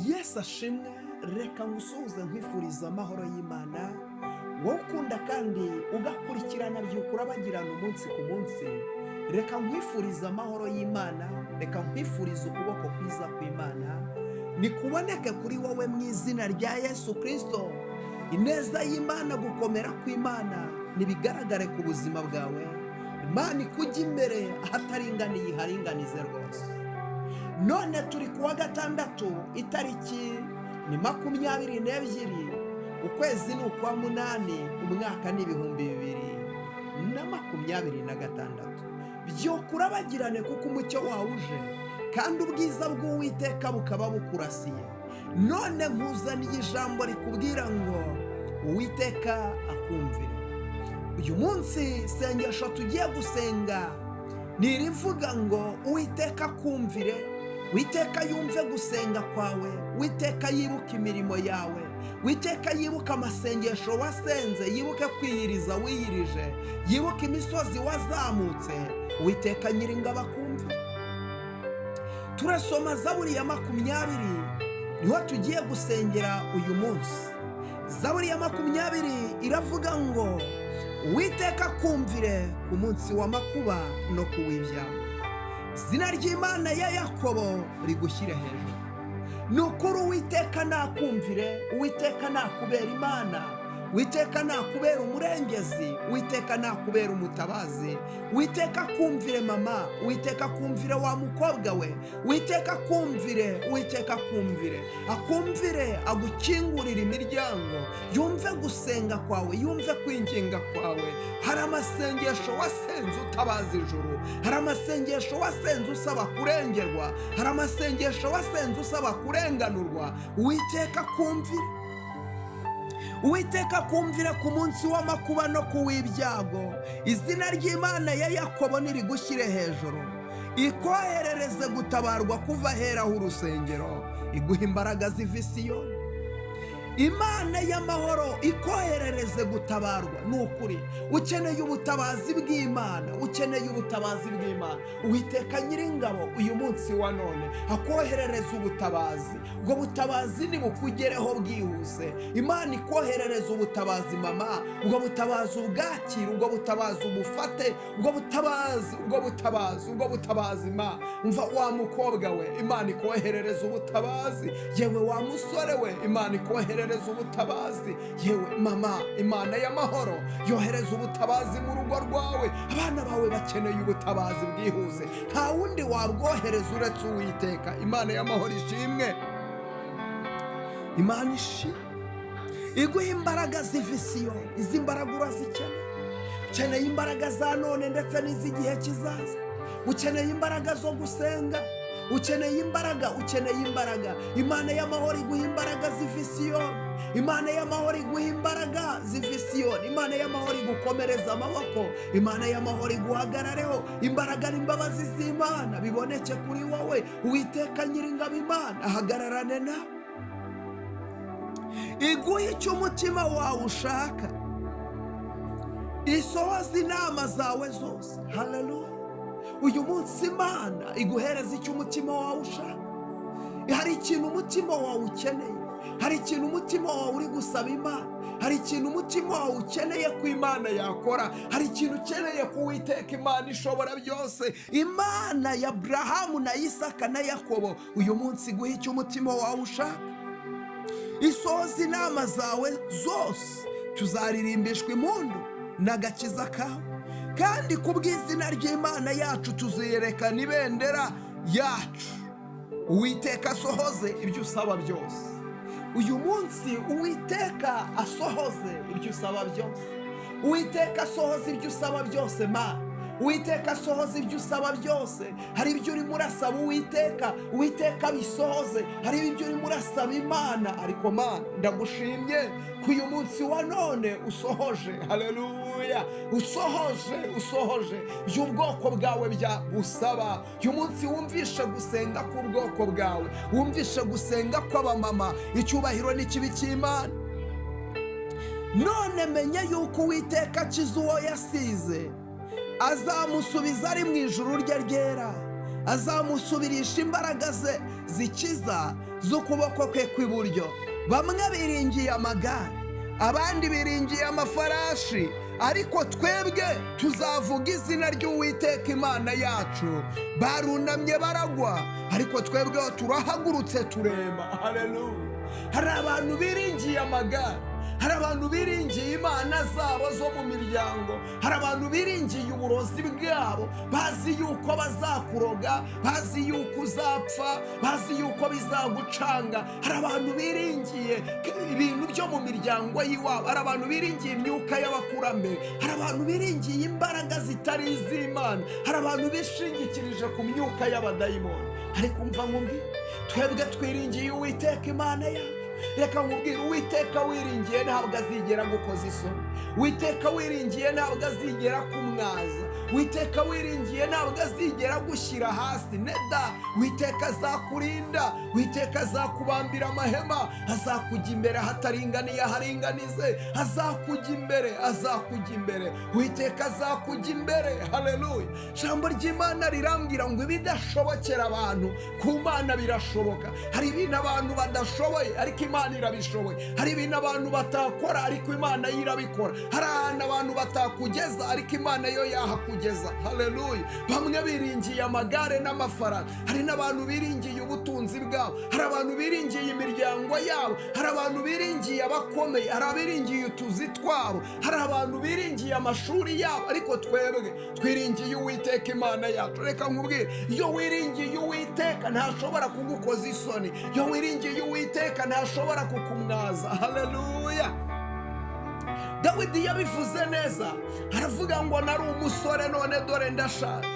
Yesu ashimwe. Reka ngusuhuze nkwifuriza amahoro y'Imana, wowe ukunda kandi ugakurikirana by'ukuri abagirana umunsi ku munsi. Reka nkwifuriza amahoro y'Imana, reka nkwifuriza ukuboko kwiza kw'Imana nikuboneke kuri wowe mu izina rya Yesu Kristo. Ineza y'Imana, gukomera kw'Imana nibigaragare ku buzima bwawe. Imana ikujya imbere ahataringaniye iharinganize rwose. None turi kuwa gatandatu, itariki ni 22, ukwezi ni ukwa munani, umwaka ni 2026. Byokura abagirane kuko umucyo wawe uje kandi ubwiza bw'Uwiteka bukaba bukurasiye. None nkuzaniye ijambo rikubwira ngo Uwiteka akumvire. Uyu munsi sengesho tugiye gusenga nirivuga ngo Uwiteka akumvire, Uwiteka yumve gusenga kwawe, Uwiteka yibuka imirimo yawe, Uwiteka yibuka amasengesho wasenze, yibuke kwiyiriza wiyirije, yibuka imisozi wazamutse. Uwiteka nyiringabo akumve. Turasoma Zaburi ya 20, niho tugiye gusengera uyu munsi. Zaburi ya 20 iravuga ngo Uwiteka akumvire ku munsi w'amakuba no kuw'ibyago. Izina ry'Imana ya Yakobo rigushyire hejuru. Nukuri Uwiteka nakumvire, Uwiteka nakubera Imana, Uwiteka nakubera umurengezi, Uwiteka nakubera umutabazi. Uwiteka akumvire mama, Uwiteka akumvire wa mukobwa we, Uwiteka akumvire, Uwiteka akumvire. Akumvire, agukingurira imiryango, yumve gusenga kwawe, yumve kwinginga kwawe. Hari amasengesho wasenze utabaza ijuru, hari amasengesho wasenze usaba kurengerwa, hari amasengesho wasenze usaba kurenganurwa. Uwiteka akumvire. Uwiteka akumvire ku munsi w'amakuba no kuw'ibyago. Izina ry'Imana ya Yakobo nirigushyire hejuru, ikoherereze gutabarwa kuva ahera h'urusengero, iguha imbaraga ziva Siyoni. Imana y'amahoro ikoherereze gutabarwa. Nukuri ukeneye ubutabazi bw'Imana, ukeneye ubutabazi bw'Imana. Uwiteka nyiringabo uyu munsi wa none akoherereza ubutabazi. Ubwo butabazi nibukugereho bwihuse. Imana ikoherereza ubutabazi mama, ubwo butabazi ubwakira, ubwo butabazi ubufate, ubwo butabazi ma. Umva wa mukobwa we, Imana ikoherereza ubutabazi. Yewe wa musore we, Imana ikoherereza ubutabazi. Yewe mama, Imana y'amahoro yohereza ubutabazi mu rugo rwawe. Abana bawe bakeneye ubutabazi bwihuse, nta wundi wabwohereza uretse Uwiteka. Imana y'amahoro ishimwe. Imana ishimwe, iguha imbaraga ziva Siyoni. Izi mbaraga urazikeneye. Ukeneye imbaraga za none ndetse n'iz'igihe kizaza. Ukeneye imbaraga zo gusenga, ukeneye imbaraga. Imana y'amahoro iguha imbaraga ziva Siyoni. Imana y'amahoro iguha imbaraga ziva Siyoni. Imana y'amahoro igukomereza amaboko. Imana y'amahoro iguhagarareho. Imbaraga n'imbabazi z'Imana biboneke kuri wowe. Uwiteka nyiringabo Imana ahagararane nawe, iguha icyo umutima wawe ushaka, isohoza inama zawe zose. Haleluya. Uyu munsi Imana iguhereza icyo umutima wawe ushaka. Hari ikintu umutima wawe ukeneye, hari ikintu umutima wawe uri gusaba Imana, hari ikintu umutima wawe ukeneye ko Imana yakora, hari ikintu ukeneye ko Uwiteka Imana ishobora byose, Imana ya Abrahamu na Isaka na Yakobo, uyu munsi iguha icyo umutima wawe ushaka. Isohoza inama zawe zose, tuzaririmbishwa impundu n'agakiza kawe, kandi kubw'izina ry'Imana yacu tuzerekana ibendera yacu. Uwiteka asohoze ibyo usaba byose. Uyu munsi Uwiteka asohoze ibyo usaba byose. Uwiteka asohoze ibyo usaba byose ma. Uwiteka asohoze ibyo usaba byose. Hari ibyo urimo urasaba Uwiteka, Uwiteka bisohoze. Hari ibyo urimo urasaba Imana, ariko Mana ndagushimye ku uyu munsi wa none usohoje. Haleluya. Usohoje by'ubwoko bwawe bya usaba. Uyu munsi wumvishe gusenga k'ubwoko bwawe, wumvishe gusenga kw'abamama. Icyubahiro n'ikibi cy'Imana. None menye yuko Uwiteka akiza uwo yasize, azamusubiza ari mu ijuru rye ryera. azamusubirisha imbaraga ze zikiza z'ukuboko kwe kw'iburyo. Bamwe biringiye amagare, abandi biringiye amafarashi, ariko twebwe tuzavuga izina ry'Uwiteka Imana yacu. Barunamye baragwa, ariko twebwe turahagurutse turema. Haleluya. Hari abantu biringiye amagare, hari abantu biringiye imana zabo zo mu miryango, hari abantu biringiye uburozi bwabo, bazi yuko bazakuroga, bazi yuko uzapfa, bazi yuko bizagucanga. Hari abantu biringiye ibintu byo mu miryango y'iwabo, hari abantu biringiye imyuka y'abakurambere, hari abantu biringiye imbaraga zitari iz'Imana, hari abantu bishingikirije ku myuka y'abadayimoni. Ariko umva nkubwire, twebwe twiringiye Uwiteka Imana yacu. Reka nkubwire, Uwiteka wiringiye ntabwo azigera gukoza isoni. Uwiteka wiringiye ntabwo azigera kumwaza. Uwiteka wiringiye ntabwo azigera gushyira hasi. Neda, Uwiteka azakurinda, Uwiteka azakubambira amahema, azakujya imbere ahataringaniye aharinganize, azakujya imbere, azakujya imbere, Uwiteka azakujya imbere. Haleluya. Ijambo ry'Imana rirambwira ngo ibidashobokera abantu ku Mana birashoboka. Hari ibintu abantu badashoboye ariko Imana irabishoboye. Hari ibintu abantu batakora ariko Imana yo irabikora. Hari ahantu abantu batakugeza ariko Imana yo yahakugeza. Haleluya. Bamwe biringiye amagare n'amafaranga, hari n'abantu biringiye ubutunzi bwabo, hari abantu biringiye imiryango yabo, hari abantu biringiye abakomeye, hari abiringiye utuzi twabo, hari abantu biringiye amashuri yabo, ariko twebwe twiringiye Uwiteka Imana yacu. Reka nkubwire, iyo wiringiye Uwiteka ntashobora kugukoza isoni, iyo wiringiye Uwiteka ntashobora kukumwaza. Haleluya. Dawidi yabivuze neza, aravuga ngo nari umusore none dore ndashaje.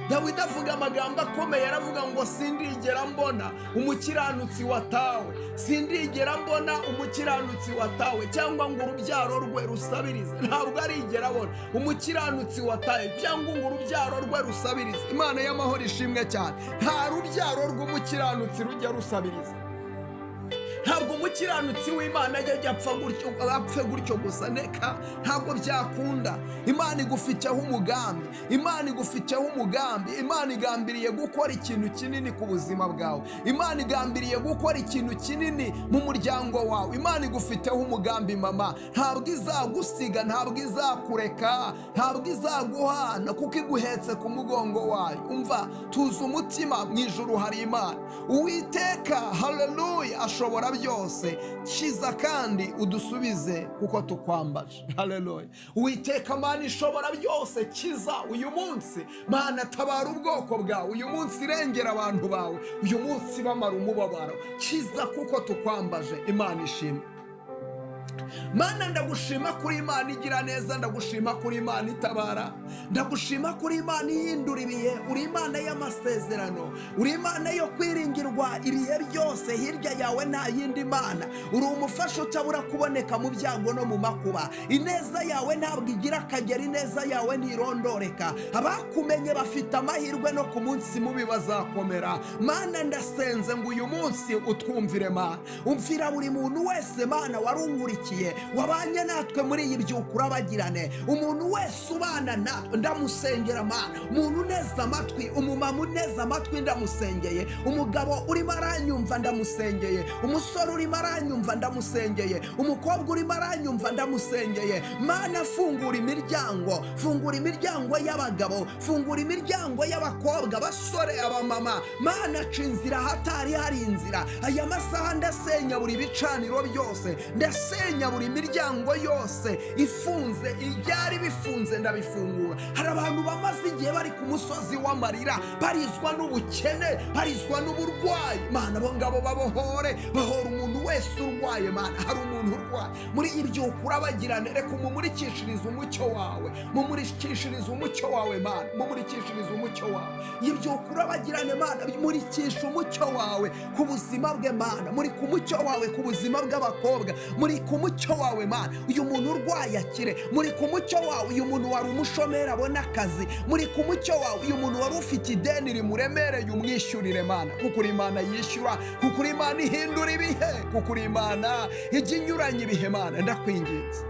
Dawidi avuga amagambo akomeye, aravuga ngo sindigera mbona umukiranutsi watawe, sindigera mbona umukiranutsi watawe, cyangwa ngo urubyaro rwe rusabirize. Ntabwo arigera abona umukiranutsi watawe cyangwa ngo urubyaro rwe rusabirize. Imana y'amahoro ishimwe cyane. Nta rubyaro rw'umukiranutsi rujya rusabiriza. Ntabwo umukiranutsi w'Imana ajya apfe gutyo gusa. Neka, ntabwo byakunda. Imana igufiteho umugambi, Imana igufiteho umugambi. Imana igambiriye gukora ikintu kinini ku buzima bwawe, Imana igambiriye gukora ikintu kinini mu muryango wawe. Imana igufiteho umugambi mama. Ntabwo izagusiga, ntabwo izakureka, ntabwo izaguhana, kuko iguhetse ku mugongo wayo. Umva, tuzi umutima, mu ijuru hari Imana. Uwiteka, haleluya, ashobora byose. Kiza kandi udusubize kuko tukwambaje. Haleluya. Uwiteka Mana ishobora byose, kiza uyu munsi. Mana tabara ubwoko bwawe uyu munsi, irengera abantu bawe uyu munsi bamara umubabaro. Kiza kuko tukwambaje. Imana ishimwe. Mana ndagushima kuri Imana igira neza, ndagushima kuri Imana itabara, ndagushima kuri Imana ihindura ibihe. Uri Imana y'amasezerano, uri Imana yo kwiringirwa ibihe byose. Hirya yawe nta yindi Mana. Uri umufasha utabura kuboneka mu byago no mu makuba. Ineza yawe ntabwo igira akagera, ineza yawe ntirondoreka. Abakumenye bafite amahirwe no ku munsi mubi bazakomera. Mana ndasenze ngo uyu munsi utwumvire Mana, umvira buri muntu wese Mana warungurikiye, wabanye natwe muri iyi byukura bagirane. Umuntu wese ubana natwe ndamusengera Mana. Umuntu neza amatwi, umumama uneza amatwi ndamusengeye, umugabo urimo aranyumva ndamusengeye, umusore urimo aranyumva ndamusengeye, umukobwa urimo aranyumva ndamusengeye. Mana fungura imiryango, fungura imiryango y'abagabo, fungura imiryango y'abakobwa, abasore, abamama. Mana aca inzira hatari hari inzira. Aya masaha ndasenya buri bicaniro byose, ndasenya buri imiryango yose ifunze, ibyari bifunze ndabifungura. Hari abantu bamaze igihe bari ku musozi w'amarira, barizwa n'ubukene, barizwa n'uburwayi. Mana abo ngabo babohore, bahora umuntu wese urwaye. Mana hari umuntu urwaye muri ibyo ukurabagirane, reka umumurikishirize umucyo wawe, mumurikishirize umucyo wawe Mana, mumurikishirize umucyo wawe. Ibyo ukurabagirane Mana, murikisha umucyo wawe ku buzima bwe Mana, muri ku mucyo wawe ku buzima bw'abakobwa, muri ku mucyo wawe Mana uyu muntu urwaye akire, muri ku mucyo wawe uyu muntu wari umushomeri abona akazi, muri ku mucyo wawe uyu muntu wari ufite ideni rimuremereye umwishyurire Mana, kuko uri Imana yishyura, kuko uri Imana ihindura ibihe, kuko uri Imana ijya inyuranya ibihe Mana. Ndakwinginze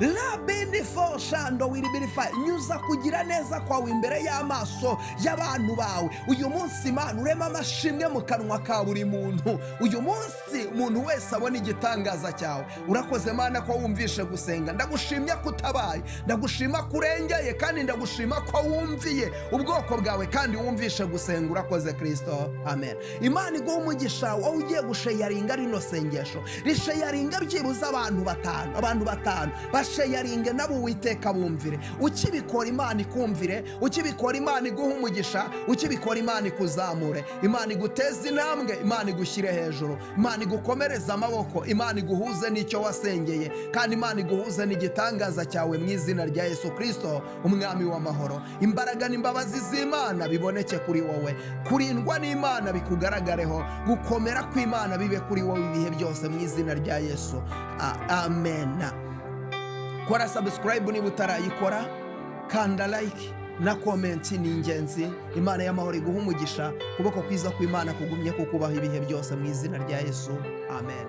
labini foshando wiribirifa, nyuza kugira neza kwawe imbere y'amaso y'abantu bawe. Uyu munsi Imana urema amashimwe mu kanwa ka buri muntu. Uyu munsi umuntu wese abona igitangaza cyawe. Urakoze Mana ko wumvishe gusenga. Ndagushimye kutabaye, ndagushima kurengeye, kandi ndagushima ko wumviye ubwoko bwawe kandi wumvishe gusenga. Urakoze Kristo, amen. Imana iguha umugisha wowe ugiye gusheyaringa rino sengesho. Risheyaringa byibuze abantu batanu basheyaringe nabo Uwiteka bumvire. Ukibikora Imana ikumvire, ukibikora Imana iguha umugisha, ukibikora Imana ikuzamure, Imana iguteze intambwe, Imana igushyire hejuru, Imana igukomereza amaboko, Imana iguhuze n'icyo wasengeye, kandi Imana iguhuze n'igitangaza cyawe mu izina rya Yesu Kristo umwami w'amahoro. Imbaraga n'imbabazi z'Imana biboneke kuri wowe, kurindwa n'Imana bikugaragareho, gukomera kw'Imana bibe kuri wowe ibihe byose mu izina rya Yesu, amen. Kora subscribe niba utarayikora, kanda like na comment, ni ingenzi. Imana y'amahoro iguha umugisha, kuboko kwiza kw'Imana kugumye kukubaho ibihe byose mu izina rya Yesu, amen.